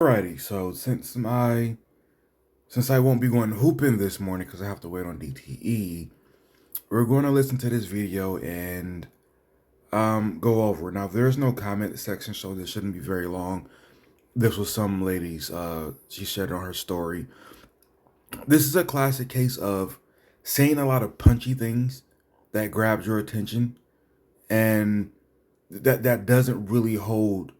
Alrighty, so since I won't be going hooping this morning because I have to wait on DTE, we're going to listen to this video and go over it. Now there's no comment section, so this shouldn't be very long. This was some lady's she shared on her story. This is a classic case of saying a lot of punchy things that grabs your attention and that doesn't really hold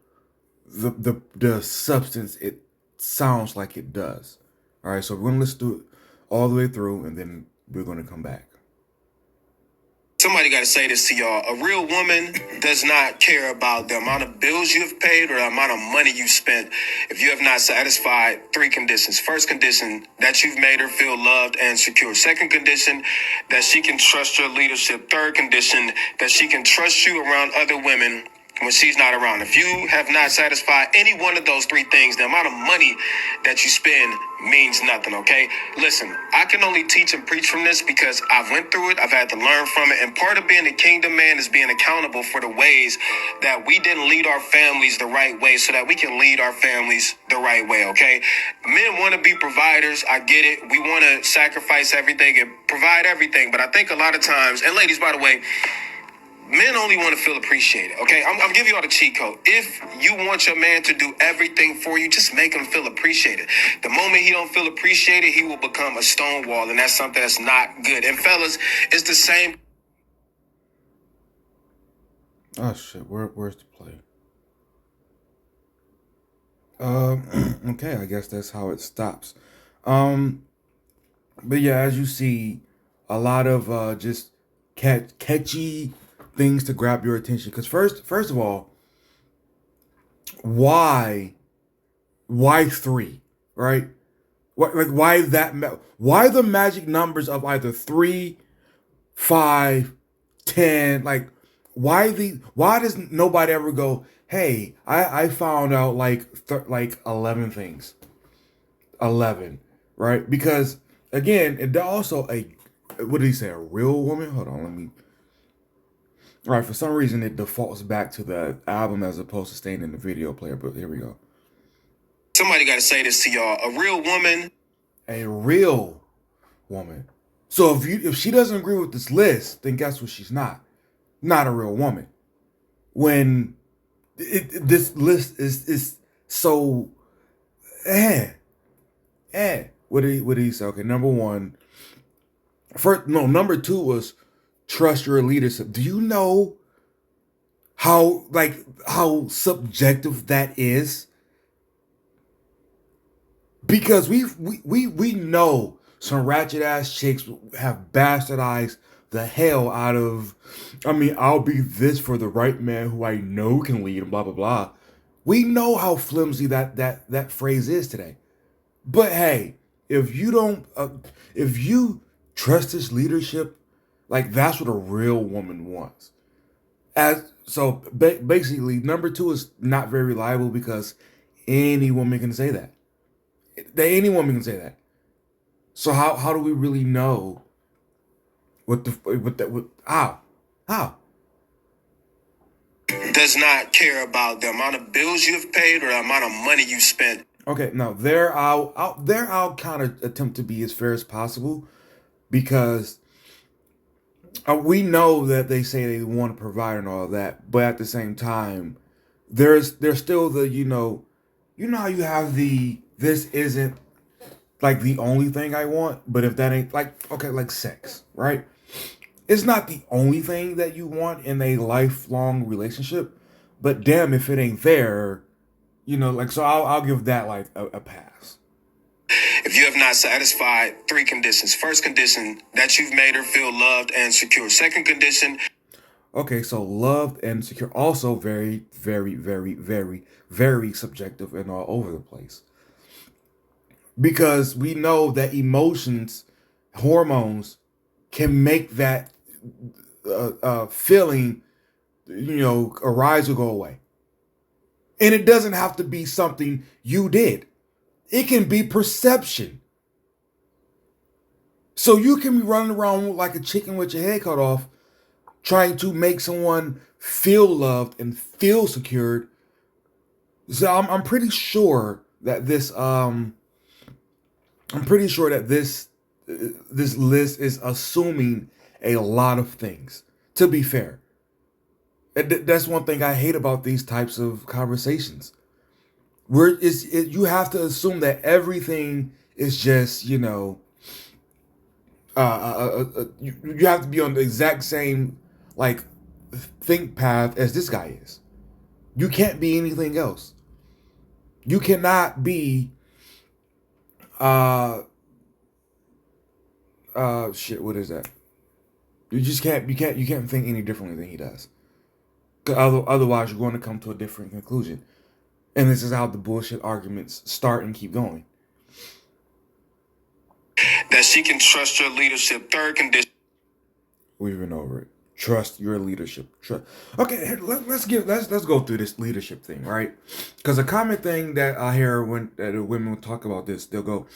the substance it sounds like it does. All right, so we're gonna listen to it all the way through, and then we're gonna come back. Somebody got to say this to y'all. A real woman does not care about the amount of bills you have paid or the amount of money you spent if you have not satisfied three conditions. First condition, that you've made her feel loved and secure. Second condition, that she can trust your leadership. Third condition, that she can trust you around other women when she's not around. If you have not satisfied any one of those three things, the amount of money that you spend means nothing, okay? Listen, I can only teach and preach from this because I've went through it, I've had to learn from it, and part of being a kingdom man is being accountable for the ways that we didn't lead our families the right way so that we can lead our families the right way, okay? Men want to be providers, I get it. We want to sacrifice everything and provide everything, but I think a lot of times, and ladies, by the way, men only want to feel appreciated, okay? I'm giving you all the cheat code. If you want your man to do everything for you, just make him feel appreciated. The moment he don't feel appreciated, he will become a stonewall, and that's something that's not good. And fellas, it's the same. Oh shit, where's the play? Okay, I guess that's how it stops. But yeah, as you see, a lot of just catchy things to grab your attention. Because first of all, why three, right? Why why the magic numbers of either 3, 5, 10? Like why does nobody ever go, hey, I found out like 11 things, 11, right? Because again, it also what did he say, a real woman? Hold on, let me. All right, for some reason it defaults back to the album as opposed to staying in the video player, but here we go. Somebody got to say this to y'all. A real woman. A real woman. So if she doesn't agree with this list, then guess what? She's not a real woman. When this list is so What did he say? Okay, number one. Number two was trust your leadership. Do you know how subjective that is? Because we know some ratchet ass chicks have bastardized the hell out of. I mean, I'll be this for the right man who I know can lead and blah blah blah. We know how flimsy that phrase is today. But hey, if you don't, if you trust his leadership, like that's what a real woman wants. Basically, number two is not very reliable because any woman can say that. Any woman can say that. So how do we really know how? Does not care about the amount of bills you've paid or the amount of money you spent. Okay, now I'll kind of attempt to be as fair as possible because we know that they say they want to provide and all that, but at the same time, there's still the how you have the this isn't like the only thing I want, but if that ain't like sex, right? It's not the only thing that you want in a lifelong relationship, but damn if it ain't there, so I'll give that like a pass. If you have not satisfied three conditions. First condition, that you've made her feel loved and secure. Second condition. Okay, so loved and secure, also very, very, very, very, very subjective and all over the place. Because we know that emotions, hormones, can make that feeling, arise or go away. And it doesn't have to be something you did. It can be perception. So you can be running around like a chicken with your head cut off, trying to make someone feel loved and feel secured. So I'm pretty sure that this I'm pretty sure that this list is assuming a lot of things. To be fair, that's one thing I hate about these types of conversations. You have to assume that everything is just you have to be on the exact same like think path as this guy is. You can't be anything else. You cannot be uh shit. What is that? You just can't. You can't think any differently than he does. 'Cause otherwise, you're going to come to a different conclusion. And this is how the bullshit arguments start and keep going. That she can trust your leadership. Third condition. We've been over it. Trust your leadership. Okay, let's go through this leadership thing, right? Because a common thing that I hear when women talk about this, they'll go,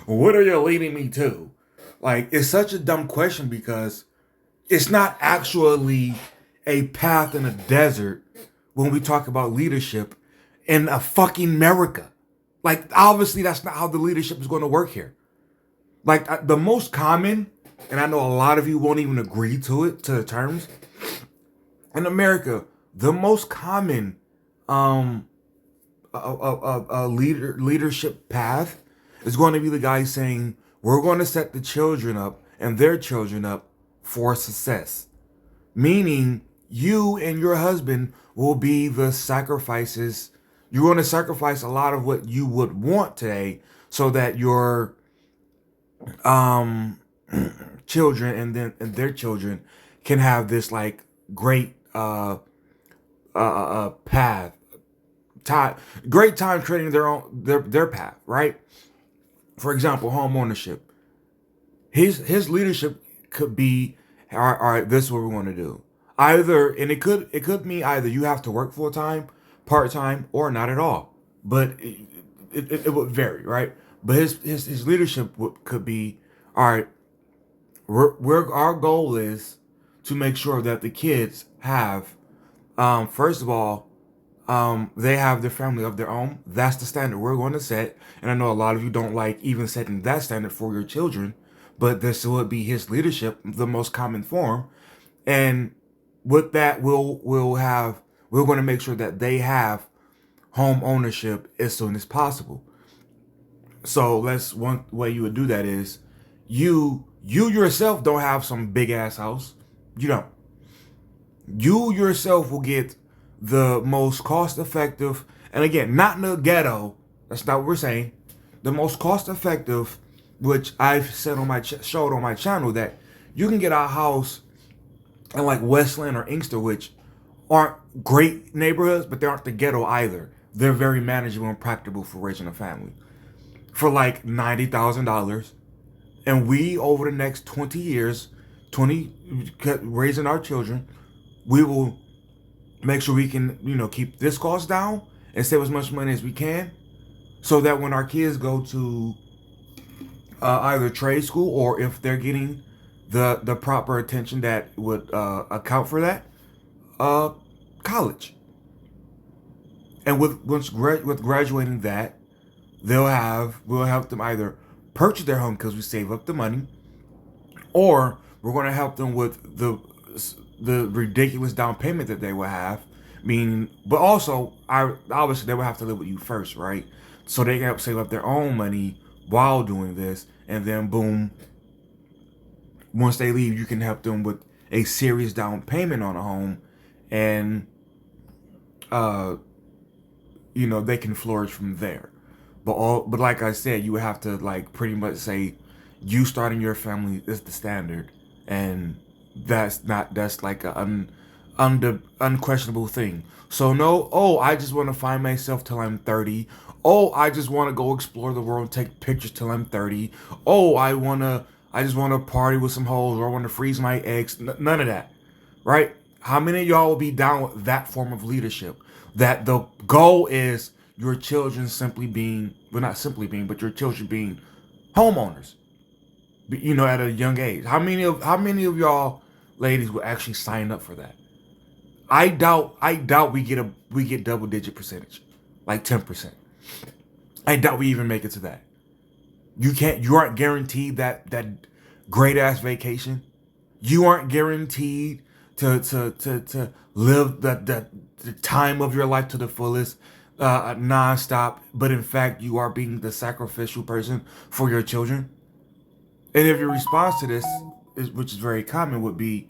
"What are you leading me to?" Like, it's such a dumb question because it's not actually a path in a desert when we talk about leadership in a fucking America. Like, obviously, that's not how the leadership is going to work here. Like, the most common, and I know a lot of you won't even agree to the terms, in America, the most common leadership path is going to be the guy saying, we're going to set the children up and their children up for success. Meaning, you and your husband will be the sacrifices. You're going to sacrifice a lot of what you would want today so that your children and their children can have this like great path, great time creating their path, right? For example, home ownership. His leadership could be, all right, this is what we want to do. Either, and it could mean either you have to work full time, part time, or not at all. But it would vary, right? But his leadership could be, all right. Our goal is to make sure that the kids have, first of all, they have their family of their own. That's the standard we're going to set. And I know a lot of you don't like even setting that standard for your children, but this would be his leadership, the most common form. And with that, we're going to make sure that they have home ownership as soon as possible. So one way you would do that is you yourself don't have some big ass house. You don't. You yourself will get the most cost effective, and again, not in the ghetto. That's not what we're saying. The most cost effective, which I've said on my showed on my channel, that you can get a house in like Westland or Inkster, which aren't great neighborhoods, but they aren't the ghetto either. They're very manageable and practical for raising a family for like $90,000. And we, over the next 20 years, raising our children, we will make sure we can, keep this cost down and save as much money as we can, so that when our kids go to either trade school, or if they're getting the proper attention that would account for that, college. And with graduating that, we'll help them either purchase their home because we save up the money, or we're going to help them with the ridiculous down payment that they will have. Meaning, but also, obviously they will have to live with you first, right? So they can help save up their own money while doing this, and then boom, once they leave, you can help them with a serious down payment on a home, and they can flourish from there. But like I said, you would have to like pretty much say, you starting your family is the standard, and that's like an unquestionable thing. So no, I just want to find myself till I'm 30. Oh, I just want to go explore the world and take pictures till I'm 30. Oh, I just want to party with some hoes, or I want to freeze my eggs. None of that, right? How many of y'all will be down with that form of leadership? That the goal is your children not simply being, but your children being homeowners, at a young age. How many of y'all ladies will actually sign up for that? I doubt we get double digit percentage, like 10%. I doubt we even make it to that. You aren't guaranteed that great ass vacation. You aren't guaranteed to live the time of your life to the fullest, nonstop. But in fact, you are being the sacrificial person for your children. And if your response to this, which is very common, would be,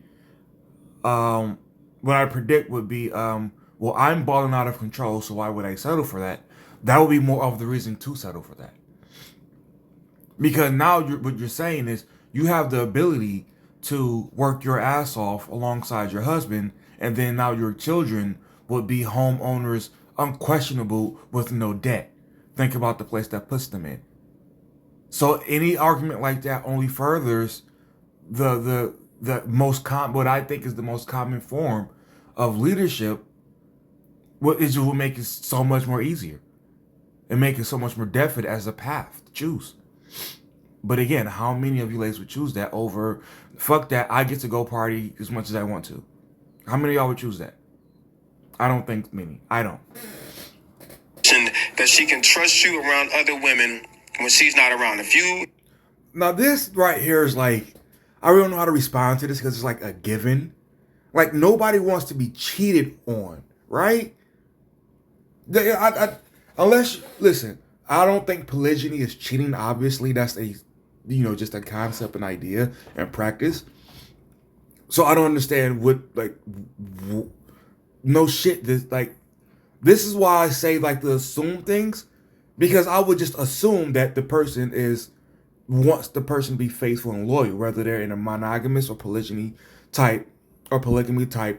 what I predict would be, well, I'm balling out of control, so why would I settle for that? That would be more of the reason to settle for that. Because now what you're saying is you have the ability to work your ass off alongside your husband, and then now your children would be homeowners, unquestionable, with no debt. Think about the place that puts them in. So any argument like that only furthers the what I think is the most common form of leadership. What is will make it so much more easier and make it so much more definite as a path to choose. But again, how many of you ladies would choose that over, fuck that, I get to go party as much as I want to? How many of y'all would choose that? I don't think many. I don't. That she can trust you around other women when she's not around. If you... Now this right here is like, I really don't know how to respond to this because it's like a given. Like nobody wants to be cheated on, right? Unless, listen, I don't think polygyny is cheating. Obviously, that's just a concept, an idea, and practice. So I don't understand no shit. This is why I say to assume things, because I would just assume that the person wants the person to be faithful and loyal, whether they're in a monogamous or polygamy type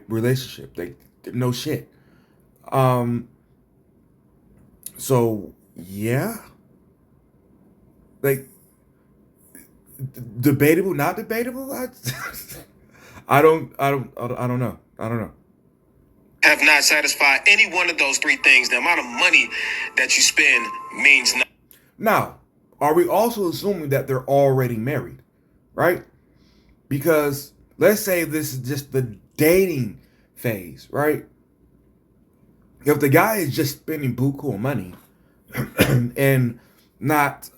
relationship. No shit. So yeah, debatable, not debatable. I don't know. Have not satisfied any one of those three things. The amount of money that you spend means nothing. Now, are we also assuming that they're already married, right? Because let's say this is just the dating phase, right? If the guy is just spending buku of money and not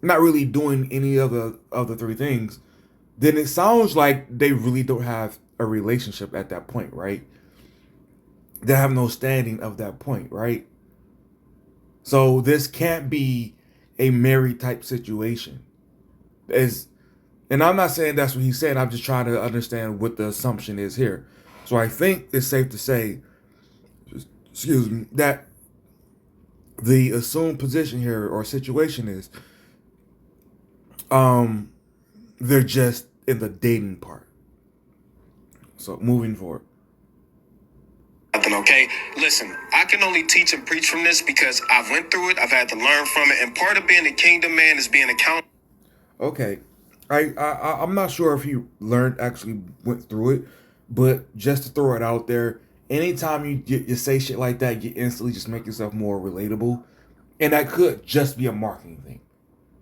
really doing any of the three things, then it sounds like they really don't have a relationship at that point, right? They have no standing of that point, right? So this can't be a married type situation. And I'm not saying that's what he said. I'm just trying to understand what the assumption is here. So I think it's safe to say, that the assumed position here or situation is, they're just in the dating part. So moving forward. Okay, listen, I can only teach and preach from this because I've went through it. I've had to learn from it, and part of being a kingdom man is being accountable. Okay, I'm not sure if he actually went through it, but just to throw it out there, anytime you say shit like that, you instantly just make yourself more relatable, and that could just be a marketing thing.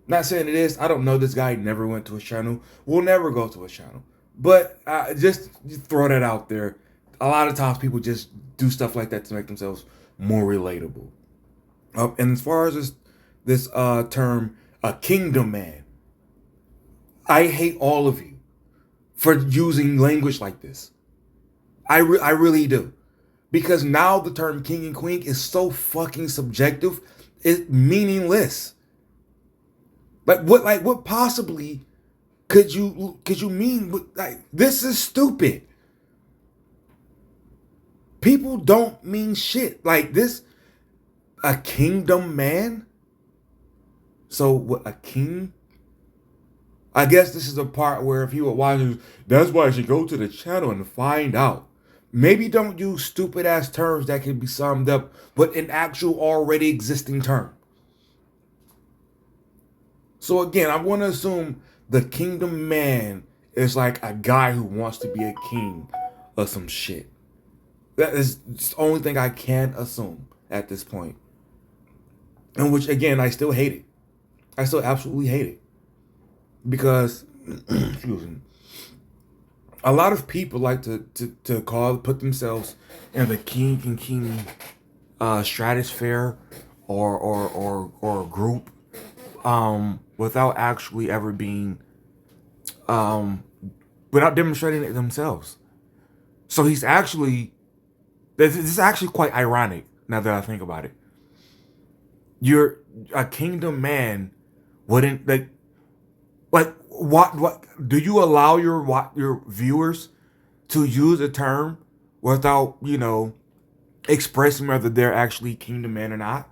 Not saying it is. I don't know this guy. Never went to his channel. Will never go to his channel. But just throw that out there. A lot of times people just do stuff like that to make themselves more relatable. And as far as this term, a kingdom man, I hate all of you for using language like this. I really do. Because now the term king and queen is so fucking subjective, it's meaningless. What possibly could you mean? This is stupid. People don't mean shit like this. A kingdom man? So what, a king? I guess this is the part where if you were watching, that's why I should go to the channel and find out. Maybe don't use stupid ass terms that can be summed up, but an actual already existing term. So again, I want to assume the kingdom man is like a guy who wants to be a king or some shit. That is the only thing I can assume at this point. And which, again, I still hate it. I still absolutely hate it. Because, excuse me, a lot of people like to put themselves in the king and king stratosphere or a group without actually ever being without demonstrating it themselves. So he's actually this is actually quite ironic now that I think about it. You're a kingdom man wouldn't like what do you allow your viewers to use a term without, expressing whether they're actually kingdom men or not?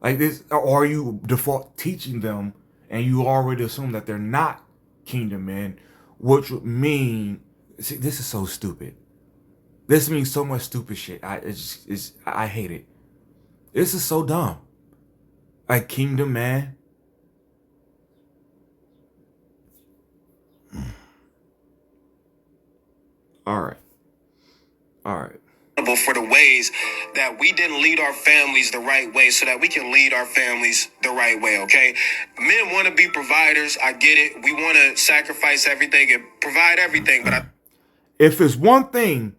Like this, or are you default teaching them and you already assume that they're not kingdom men, which would mean, see, this is so stupid. This means so much stupid shit. I hate it. This is so dumb. Like kingdom man. All right. All right. For the ways that we didn't lead our families the right way so that we can lead our families the right way, okay? Men want to be providers. I get it. We want to sacrifice everything and provide everything, but if it's one thing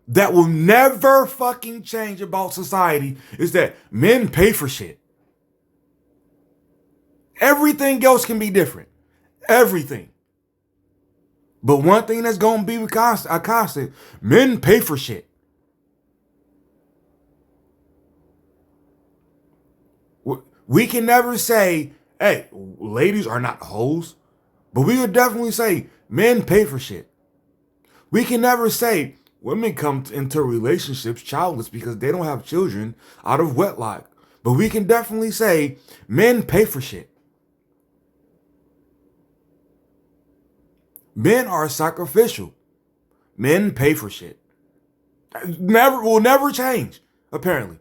that will never fucking change about society is that men pay for shit. Everything else can be different. Everything. But one thing that's going to be a constant, men pay for shit. We can never say, hey, ladies are not hoes. But we would definitely say men pay for shit. We can never say women come into relationships childless because they don't have children out of wedlock. But we can definitely say men pay for shit. Men are sacrificial. Men pay for shit. Will never change, apparently.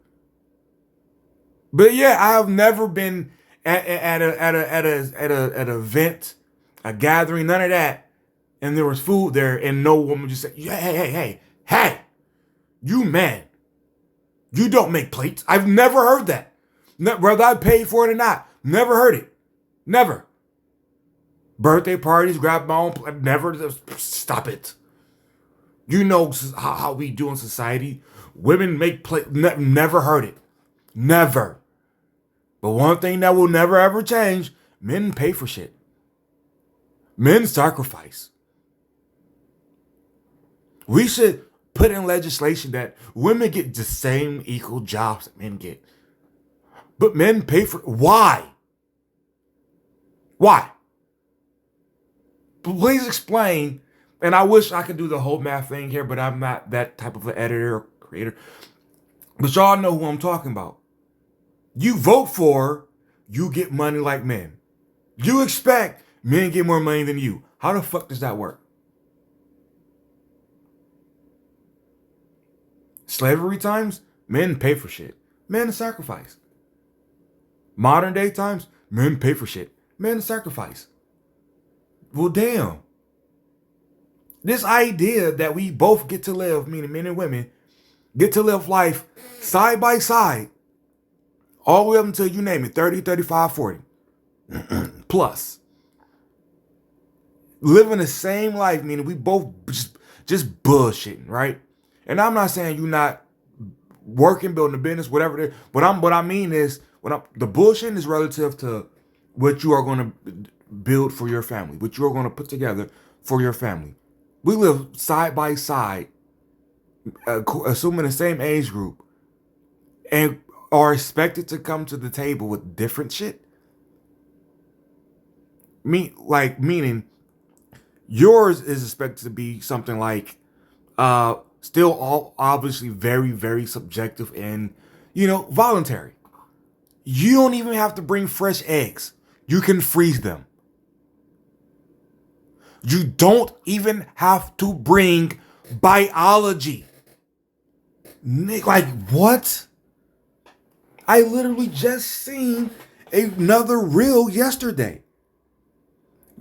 But yeah, I have never been at an event, a gathering, none of that, and there was food there, and no woman just said, yeah, hey, you man, you don't make plates. I've never heard that. Whether I paid for it or not, never heard it. Never. Birthday parties, grab my own plate, never. Stop it. You know how we do in society. Women make plates. Never heard it. Never. But one thing that will never ever change, men pay for shit. Men sacrifice. We should put in legislation that women get the same equal jobs that men get. But men pay for, why? Why? Please explain. And I wish I could do the whole math thing here, but I'm not that type of an editor or creator. But y'all know who I'm talking about. You vote for, you get money like men. You expect men get more money than you. How the fuck does that work? Slavery times, men pay for shit. Men sacrifice. Modern day times, men pay for shit. Men sacrifice. Well, damn. This idea that we both get to live, meaning men and women, get to live life side by side, all the way up until, you name it, 30, 35, 40. Plus. Living the same life, meaning we both just bullshitting, right? And I'm not saying you're not working, building a business, whatever it is. What I mean is, the bullshitting is relative to what you are going to build for your family, what you are going to put together for your family. We live side by side, assuming the same age group, and are expected to come to the table with different shit. Meaning, yours is expected to be something like, still all obviously very, very subjective and, voluntary. You don't even have to bring fresh eggs. You can freeze them. You don't even have to bring biology. Like, what? I literally just seen another reel yesterday.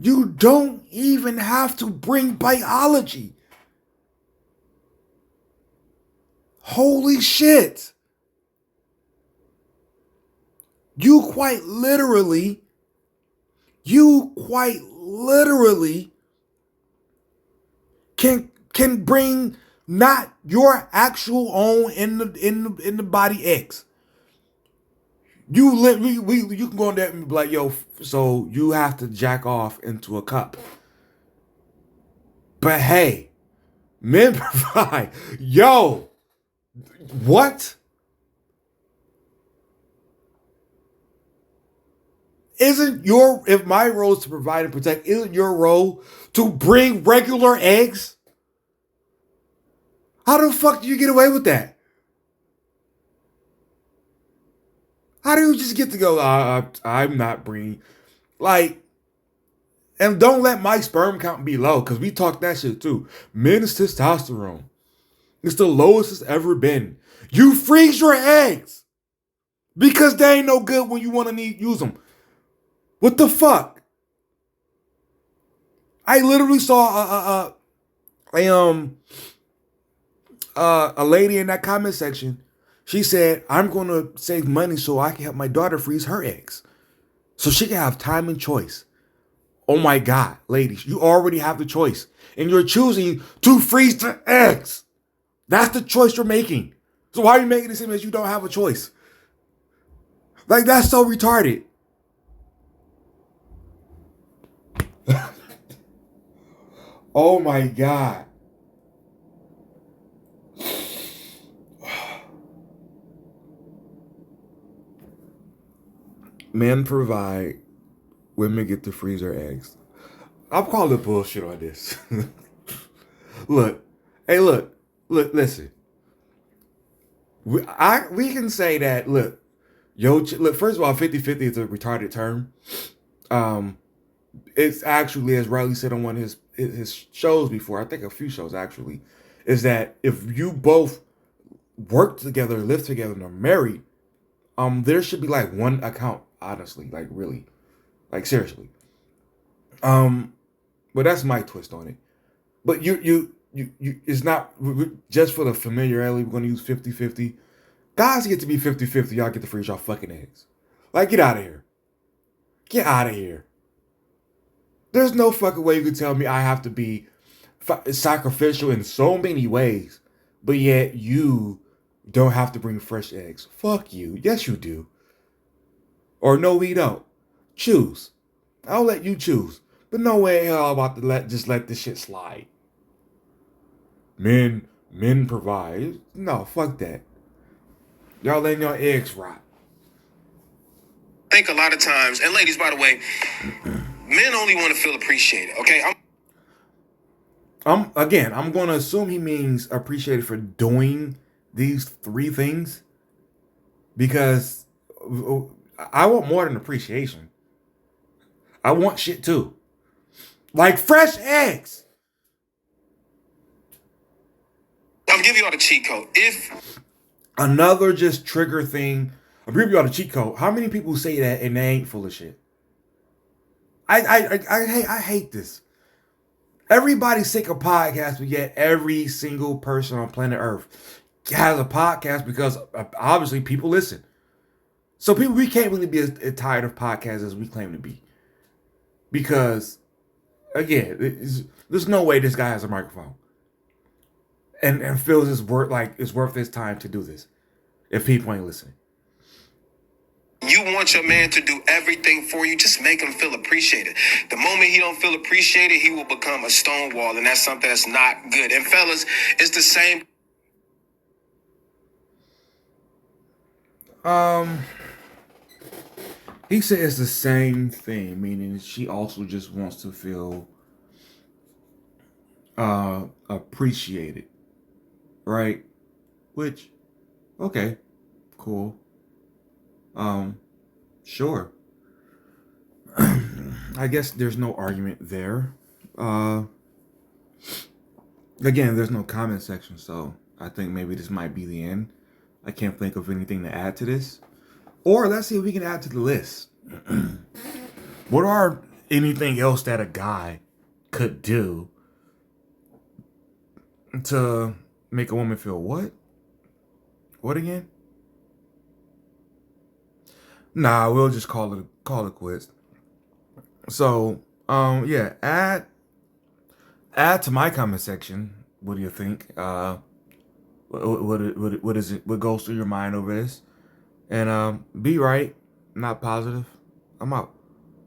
You don't even have to bring biology. Holy shit. You quite literally can bring not your actual own in the body eggs. You can go on there and be like, yo, so you have to jack off into a cup. But hey, men provide. Yo, what? If my role is to provide and protect, isn't your role to bring regular eggs? How the fuck do you get away with that? How do you just get to go, I'm not bringing, like, and don't let my sperm count be low, because we talk that shit too. Men's testosterone, it's the lowest it's ever been. You freeze your eggs because they ain't no good when you want to use them. What the fuck? I literally saw a lady in that comment section. She said, I'm going to save money so I can help my daughter freeze her eggs, so she can have time and choice. Oh my God, ladies, you already have the choice, and you're choosing to freeze the eggs. That's the choice you're making. So why are you making it seem as you don't have a choice? Like, that's so retarded. Oh my God. Men provide, women get to freeze their eggs. I'm calling bullshit on this. Look, hey, look, listen. We can say that, look, look, first of all, 50-50 is a retarded term. It's actually, as Riley said on one of his shows before, I think a few shows actually, is that if you both work together, live together, and are married, there should be like one account, honestly, like really, like seriously. But that's my twist on it. But you it's not just for the familiarity. We're going to use 50-50. Guys get to be 50-50. Y'all get to freeze y'all fucking eggs. Like, get out of here. Get out of here. There's no fucking way you can tell me I have to be sacrificial in so many ways, but yet you don't have to bring fresh eggs. Fuck you. Yes, you do. Or no, we don't. Choose. I'll let you choose. But no way I'm about to just let this shit slide. Men provide. No, fuck that. Y'all letting your eggs rot. I think a lot of times, and ladies, by the way, men only want to feel appreciated, okay? I'm going to assume he means appreciated for doing these three things, because I want more than appreciation. I want shit too. Like fresh eggs. I'll give you all the cheat code. If another just trigger thing, I'll give you all the cheat code. How many people say that and they ain't full of shit? I hate this. Everybody's sick of podcasts, but yet every single person on planet Earth has a podcast because obviously people listen. So we can't really be as tired of podcasts as we claim to be. Because, again, there's no way this guy has a microphone and feels it's worth his time to do this if people ain't listening. You want your man to do everything for you, just make him feel appreciated. The moment he don't feel appreciated, he will become a stonewall, and that's something that's not good. And fellas, it's the same. He said it's the same thing, meaning she also just wants to feel appreciated, right? Which, okay, cool. Sure. I guess there's no argument there. Again, there's no comment section, so I think maybe this might be the end. I can't think of anything to add to this. Or let's see if we can add to the list. What are anything else that a guy could do to make a woman feel what? What again? Nah, we'll just call it quits. So, yeah, add to my comment section. What do you think? What is it? What goes through your mind over this? And be right. not positive. I'm out.